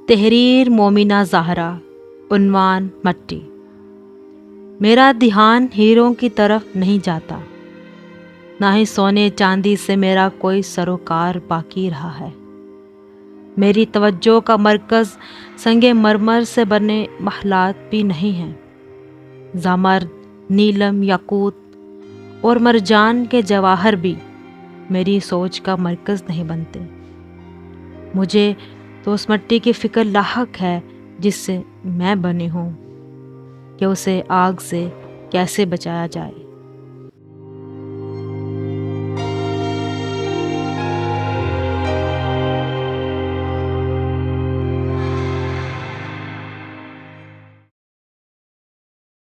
तहरीर मोमिना ज़हरा। उन्वान मट्टी। मेरा ध्यान हीरों की तरफ नहीं जाता, ना ही सोने चांदी से मेरा कोई सरोकार बाकी रहा है। मेरी तवज्जो का मरकज़ संगे मरमर से बने महलात भी नहीं हैं। ज़मर, नीलम, याकूत और मरजान के जवाहर भी मेरी सोच का मरकज़ नहीं बनते। मुझे तो उस मट्टी की फ़िक्र लाहक है जिससे मैं बनी हूँ कि उसे आग से कैसे बचाया जाए।